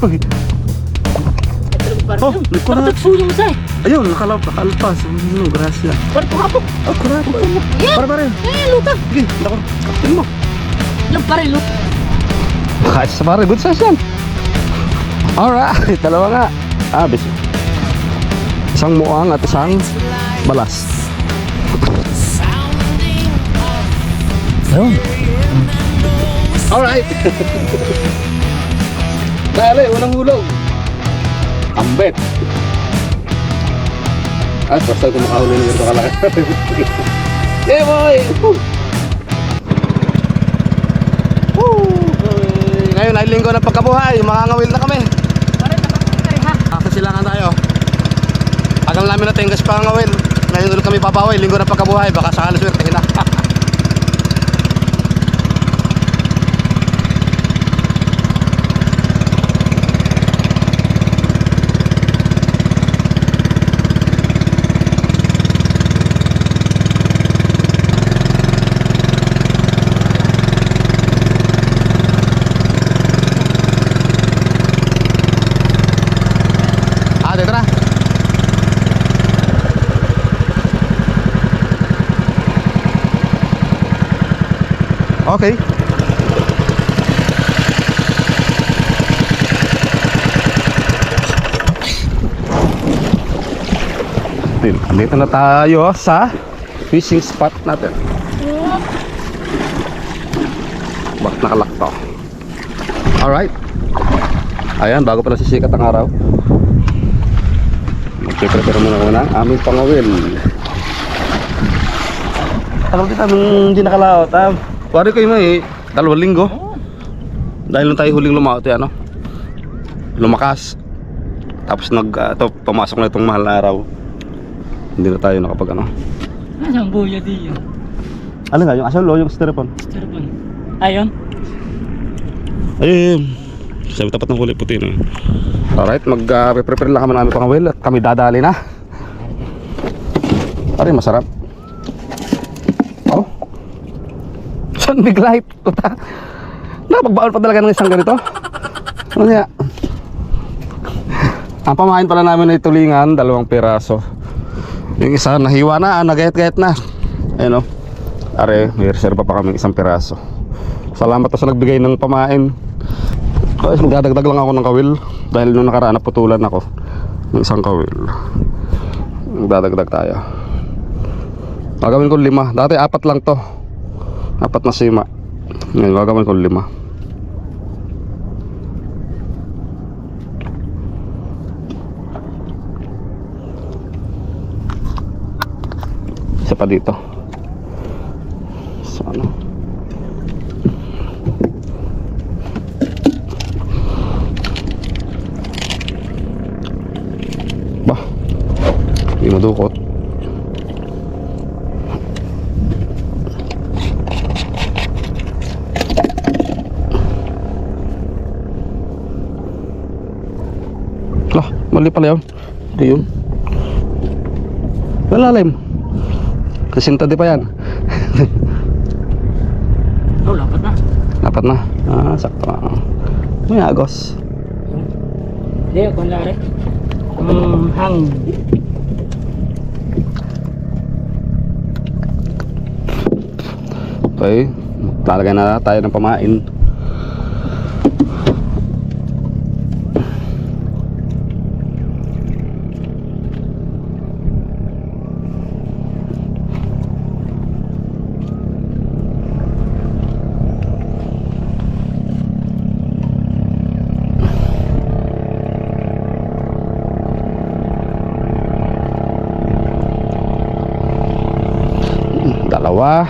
Uy. Oh, nagkura. Ayun, nakalpas. Grasya. Parang Oh, kurap. Pare. luta. Sige, nako. Kapin mo. Yung pare, luta. Kahit sa pare, good size yan. Alright, dalawa nga. Bis. Isang muang at isang balas. Ayun. Alright. Dali, unang hulog. Ambet. At basta kung makahuli ng ganito kalaki. Yeah, boy! Ngayon ay linggo ng pagkabuhay. Makangawil na kami. Pare, nakakakay ha. Kasilangan tayo. Tagal namin natin kasi pangawil. Ngayon ulit kami papawi. Linggo ng pagkabuhay. Baka sakali swerte na. Dito na. Okay. Dito na tayo sa fishing spot natin. Bakit nakalak to? Alright. Ayan, bago pala sisikat ang araw. Mag-prepare muna ang aming pangawil. Tagal kita nung hindi nakalaot. Pari ko yung may 2 linggo. Dahil nung tayo huling lumaot ano, lumakas. Tapos pumasok na itong mahal na araw. Hindi na tayo nakapag ano. Nasaan buya di yun? Ano nga, yung asal o yung styrofoam? Styrofoam. Ayun. Ayun. Sabi tapat ng kulay puti na. Alright, mag-prepare lang kami namin pangawil at kami dadali na. Pare, masarap. Oh. Sun big light. Napagbaon pa talaga ng isang ganito. Ano niya? Ang pamahain pala namin ay tulingan, 2 piraso. Yung isa nahiwa na, nagayat-gayat na. Ayun o. Are, may reserva pa kami 1 piraso. Salamat sa nagbigay ng pamahain. Guys, magdadagdag lang ako ng kawil. Dahil nung nakaraan naputulan ako ng 1 kawil. Magdadagdag tayo. Gagawin ko 5. Dati 4 lang to. 4 na sima. Ngayon gagawin ko 5. Isa pa dito. So ano, bah, hindi madukot. Lah, mali pala yun. Hindi yun. Malalim. Kasinta di pa yan. Oh, lapat na. Dapat na. Sakto na. May agos. Hindi, kung lari. Hang. Okay. Lalagay na tayo ng pamain. Dalawa.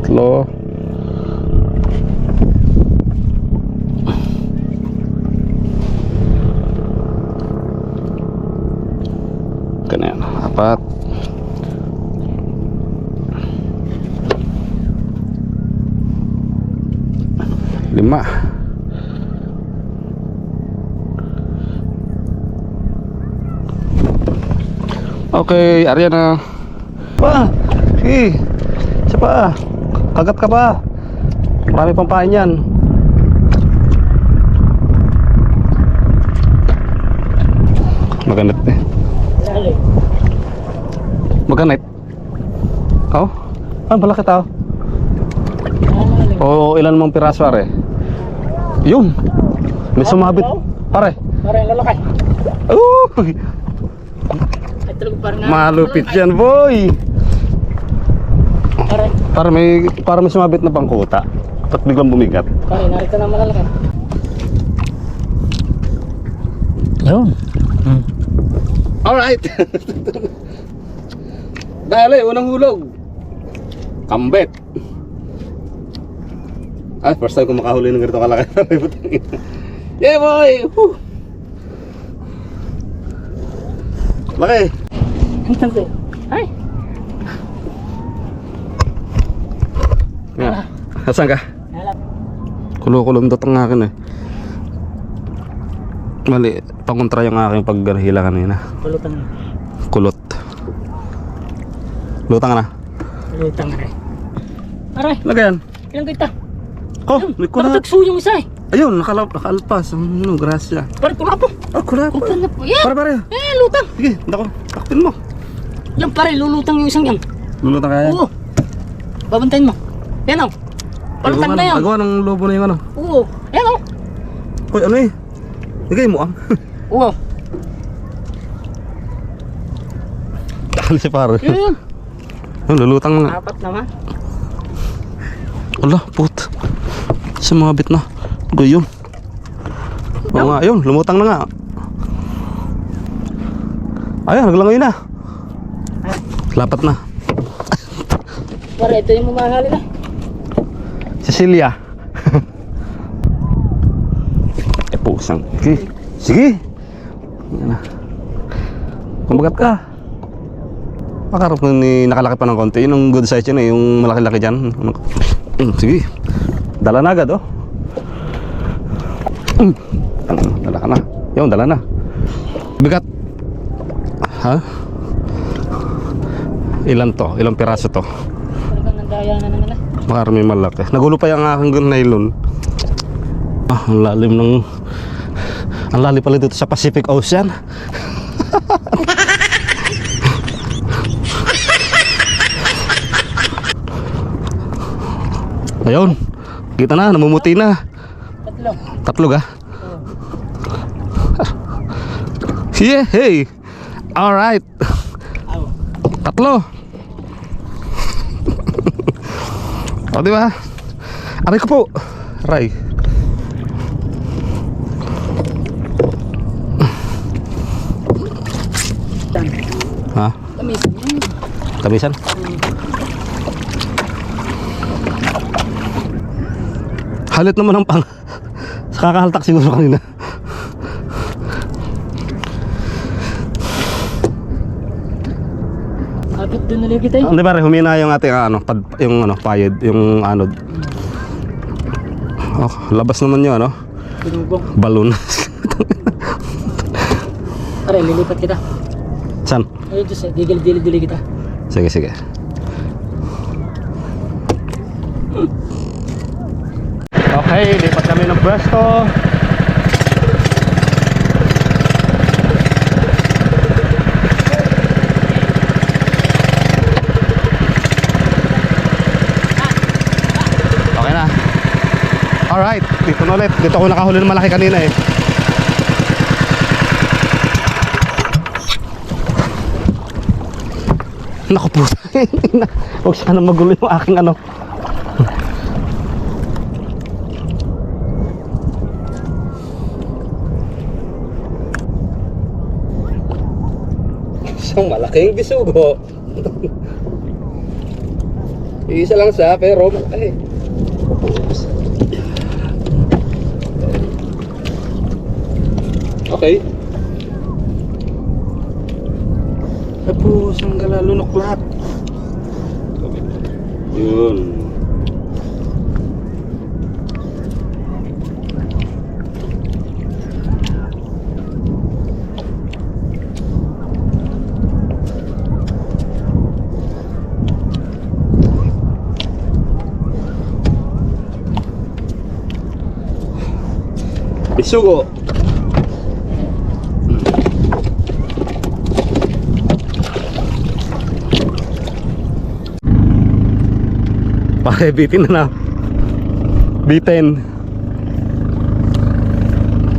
Tatlo. Ganyan. 4. 5. Okay, Arya na. Pa! Sige! Isa pa! Kagat ka pa! Marami pang pain yan. Maganit eh. Lalo. Maganit? Oh? Ah, balakit ah. Lalo. O ilan mong piraso are? Yun! May sumabit. Pare! Pare, lalakay. Uy! Ay, talaga parang nga. Malupit yan, boy! Pare, Para may sumabit na pangkuta. At biglang bumigat. pare, narito na malalakay. Yun. Alright! Dali, unang hulog. Kambet. Ay, first time ko makahuli ng ganito kalaki. Yeah, boy! Whew. Laki! Hintang ko. Ay! Nga. Asan ka? Halap. Kulo-kulong dot ang akin eh. Mali, pangontra yung aking paghila kanina. Pulutan na. Kulot. Lutang ka na. Pulutan na rin. Aray, Lagayan. ilang kita? Oh, may kulat. Nakatagso yung isa eh. Ayun, nakalpas. Ano, grasya. Pare, kula po. Oh, kulat. Lutang na po. Yan. Pare. Lutang. Sige, nako. Takpin mo. Yan pare, lulutang yung isang yan. Lulutang kaya. Oo. Babantayin mo. Yan o. Palutang na yan. Nagawa ng lobo na yung ano. Oo. Yan o. Hoy, ano eh? Nagay mo ah. Oo. Takal si pare. Yan. Ayun, lulutang na. Apat naman. Wala, put. Sumabit na. Gayon. Oo nga, ayun, lumutang na nga. Ayun, naglangoy na. Lapat na. Pare, ito yung mamahali na. Cecilia. Pusang. Sige. Sige. Yan na. Kumbagat ka. Makarap mo ni nakalaki pa ng konti. Yun ang good size yun eh. Yung malaki-laki dyan. Sige. Dala na agad oh. Dala ka na. Yung dala na. Bigat. Ha? Ilan to? Ilang piraso to? Talagang nandaya na naman na. Makarami malaki. Nagulo pa yung aking nylon. Ah, ang lalim ng... Ang lalim pala dito sa Pacific Ocean. Ayun. Kita na, namumuti na. Tatlo. Tatlo ka? Yeah, hey. Alright. Aw. Tatlo. O, diba? Aray ko po. Aray. Tan. Ha? Tamis. Tabisan? Halit naman ang pang. Sa kakahaltak siguro kanina. Abot doon na kita eh. Hindi ba rin humina yung ating ano, yung ano, payed, yung anod. Oh, labas naman yun ano. Binubong. Balon. Pare, lilipat kita. San? Ay, Diyos eh. Dili kita. Sige, sige. Okay, lipat kami ng pwesto. Okay na. Alright, dito na ulit. Dito ako nakahuli ng malaki kanina eh. Naku po. Huwag sana magulo yung aking ano. Isang malaking bisugo. Isa lang siya pero malaki. Okay. Tapos ang galalunok lahat. Yun. Bisugo. Pare, bitin na na. Bitin.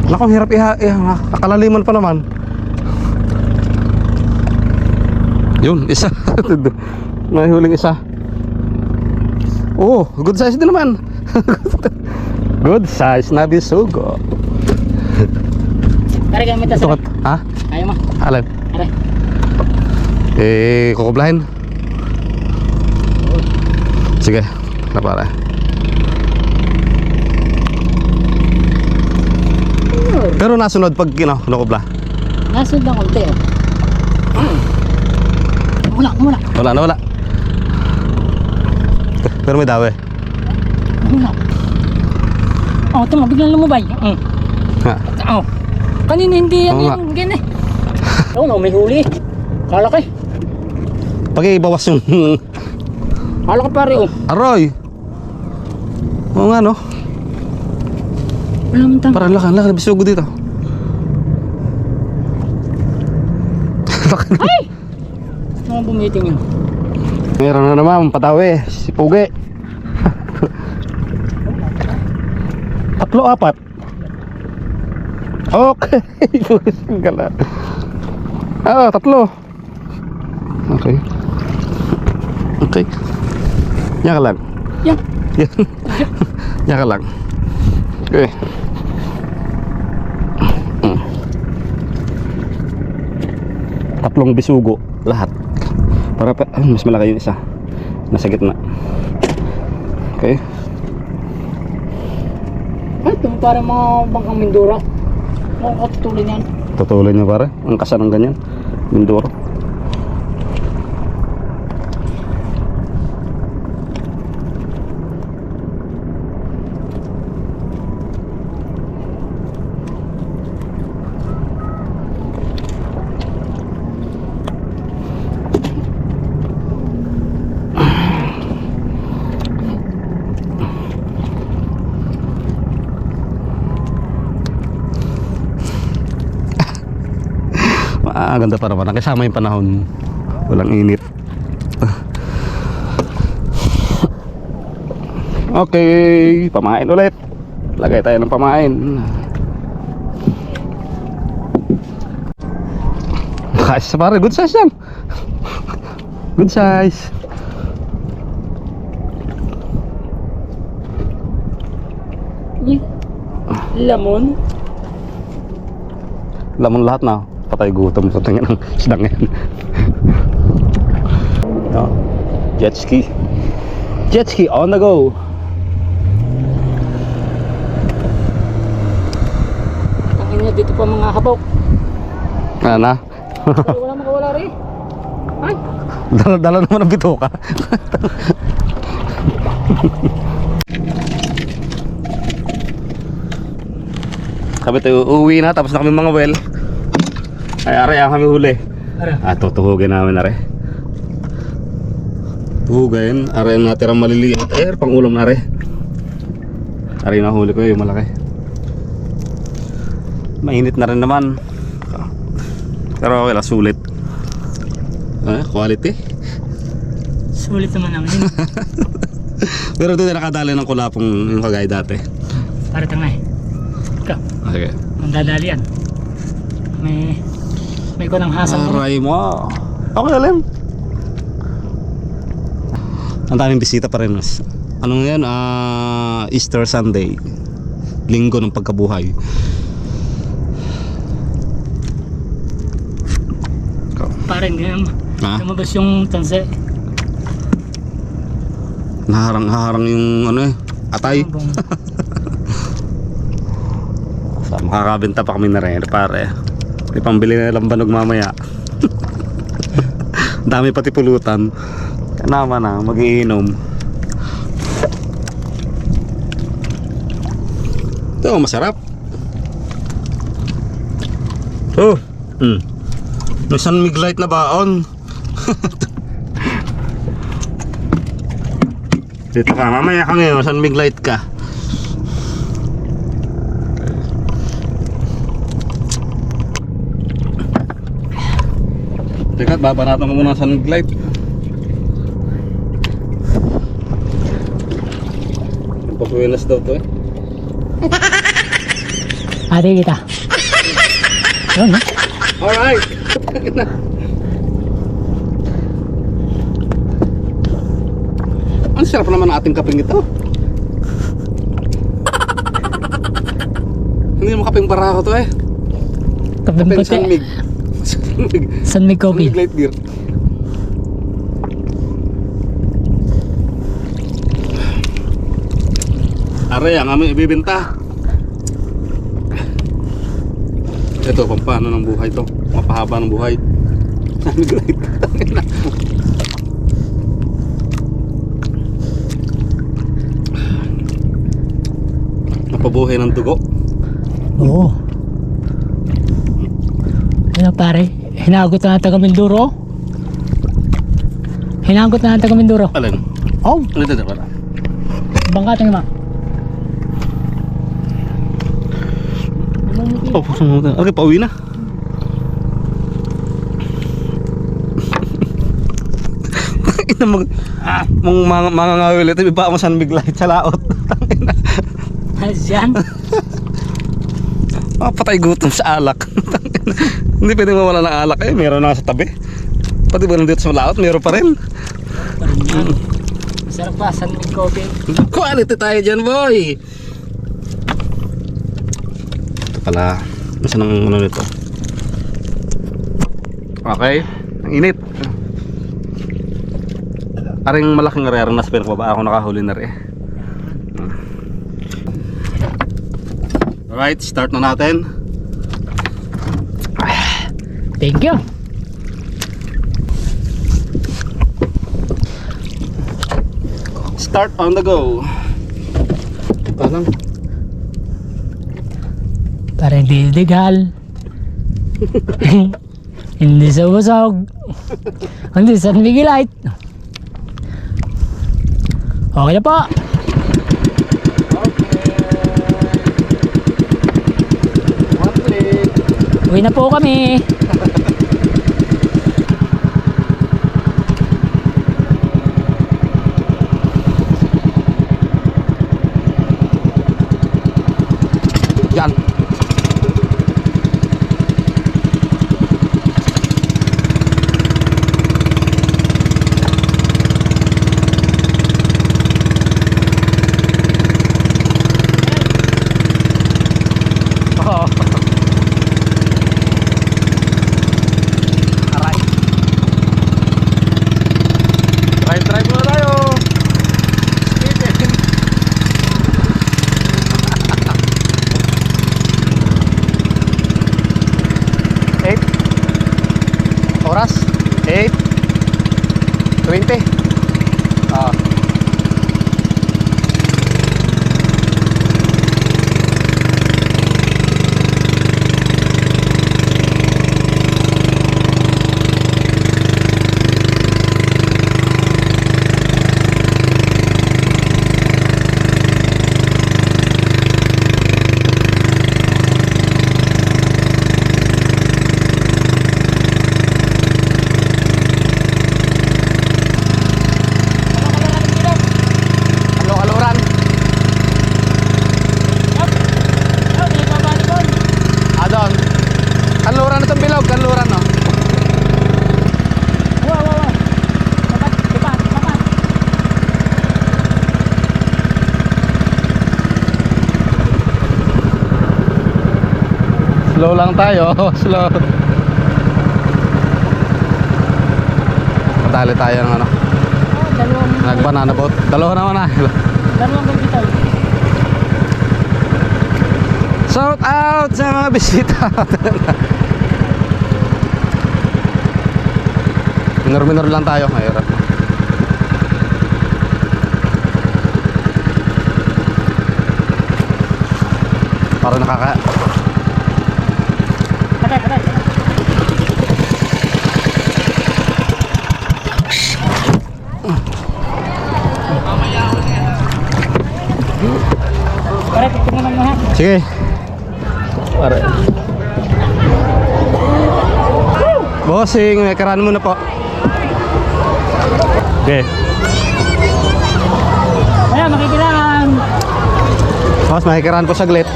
Naku, hirap kakalaliman pa naman. Yun, isa. May huling isa. Oh, good size din naman. Good size na bisugo. Tara gamit na Ito sa. ha? Ayaw mo. Alin? Tara. Kukublahin. Sige, na para. Pero nasunod pag kinukubla. Nasunod ng konti oh. Mula. Wala na wala. Pero may dawe. Mula. Oh, ito mo, biglang lumubay. Ha. Oh. Kanina hindi yan Oo nga. yung gane. Oo, no, may huli. Kala ka eh. Pag ibawas yung Kala ka pare oh. aroy. Oo nga no. Wala man tang. Parang laki na bisugo dito. Laki na. Ay! Mga bumiting yun. Meron na naman patawe, si Pugi. 3, 4. Okay. Gala. Ah, 3. Okay. Okay. Yan ka lang. Yan. Yan ka lang. Okay. Tatlong bisugo lahat. Para mas malaki yung isa. Nasa gitna. Okay. Ay, ito parang mga bangkang Mindoro. Mukhang katutulin yan. Tutuloy niya pare. Ang kasa ng ganyan. Mindoro. Ganda pa naman. Nakisama yung panahon. Walang init. Okay. Pamain ulit. Lagay tayo ng pamain. Kasi pare, good size yan. Good size. Lamon. Lamon lahat na. Patay gutom sa tingin ng isdang yan. No? Jet ski. Jet ski on the go. Tangin niya dito pa mga habok. Ano? Pero wala makawala rin. Ay. Dala naman ang bituka. Sabi tayo, uuwi na tapos na kami mga well. Ay, aray, kami huli. Ara. Tutuhugin namin, aray. Tuhugin, aray ang natirang maliliit. Ay, pang ulam na, aray. Aray, nahuli ko yung malaki. Mainit na rin naman. Pero okay lang, sulit. Quality. Sulit naman ang yun. Pero ito na nakadali ng kulapong yung kagaya dati. Para tangay. Ikaw. Okay. Ang dadali yan. May ko ng hasang. Aray mo. Okay, alam. Ang daming bisita pa rin, mas. Anong yan? Easter Sunday. Linggo ng pagkabuhay. Parang ganyan. Ha? Lumabas yung tanse. Naharang yung ano atay. So, makakabenta pa kami na rin, pare. May pambili na lang banog mamaya. Dami pati pulutan. Kaya naman na, mag-iinom. Ito, masarap. Oh, may San Miglite na baon. Dito ka, mamaya ka ngayon, San Miglite ka. Teka, babanatan ko muna sa light. Papuwinas daw to eh. Ate kita. Yun, no? Alright! Ang sarap naman ng ating kapeng ito. Hindi mo kapeng baraho to eh. Kapeng Kapeng puti. San Mig. San Mig Coffee. Light beer. Aray, ang aming ibibenta. Ito, pampano ng buhay to. Mapahaba ng buhay. San Mig Light. Mapabuhay ng dugo. Oo. Ano pare? Hinagot na ng taga Mindoro. Hinagot na ng taga Mindoro. Alin? Oh, Alin ito pala? bangka tayo ma. Oh, okay, pauwi na. Ina mga ngawil ito, iba mo San Mig Light sa laot. Asyan. Patay gutom sa alak. Hindi pwedeng mawala ng alak eh, meron na sa tabi. Pati ba dito sa laot, meron pa rin. Sarap ba? San Mig Coffee. Quality tayo dyan, boy. Ito pala, nasa ng ano nito. Okay, ang init. Aring malaking area, aring nasa pinakababa ako nakahuli na rin. Alright, start na natin. Thank you. Start on the go. Ito lang. Para hindi digal. Hindi sa busog. Hindi San Mig Light. Okay na po. One click. Uwi na po kami. Yan. Oh. Aray. Drive muna tayo. Speeding. Oras 8:20. Kaluran. Adon. Kaluran itong bilog, kaluran no. Wow. Cepat. Slow lang tayo, slow. Madali tayo ng ano, nag-banana boat. Dalawa naman na. Dalawang gagitaw. Shout out sa mga bisita. Minor lang tayo ngayon. Para nakaka... Patay. Pare, tingnan mo ha. Sige. Pare. Boss. bossing, may karan muna po. Okay. Ayan, makikilangan. Boss, may karan po saglit.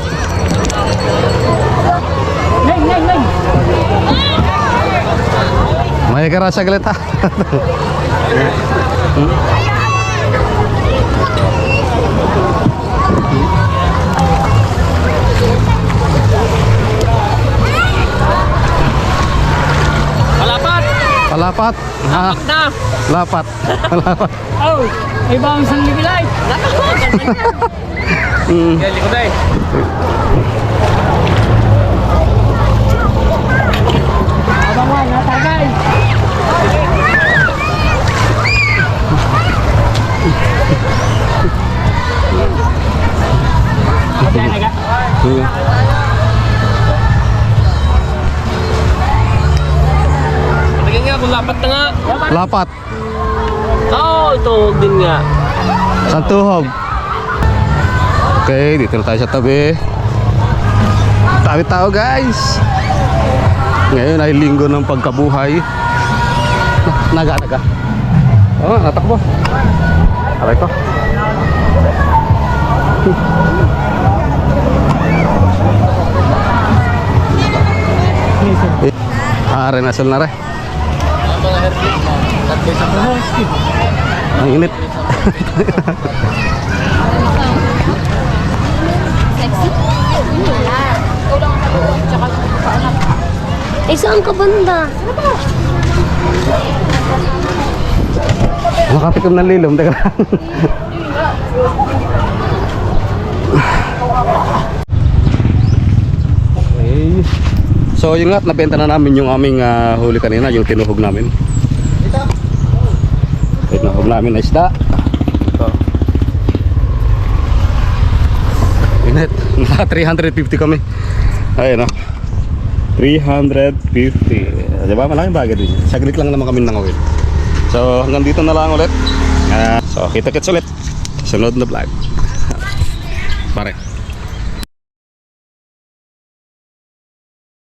Neng, neng, neng. May karan saglit ha. Palapat! Palapat. Ah, Na! lapat. Lapat. Oh, may bawang isang libilay. Yan, likod na eh. Abangan, natagay. Magkaya naga. Tingnan nga kung lapat na nga. Lapat. Oo, ito din nga. Santuhog. Okay, dito na tayo sa tabi. Tabi tao guys. Ngayon ay linggo ng pagkabuhay. Naga. Oh, natakbo. Aray ko. Are na na re. Ang init. Eh, saan ka banda? Makatikom ng lilom. Teka lang. Okay. So yung nga, nabenta na namin yung aming huli kanina, yung tinuhog namin. Tinuhog namin na isda. Ito. Init. Naka 350 kami. Ayun o. 350. Diba? Malaking bagay din. Saglit lang naman kami nangawin. So hanggang dito na lang ulit. So kita-kits ulit. Sunod na vlog. Pare.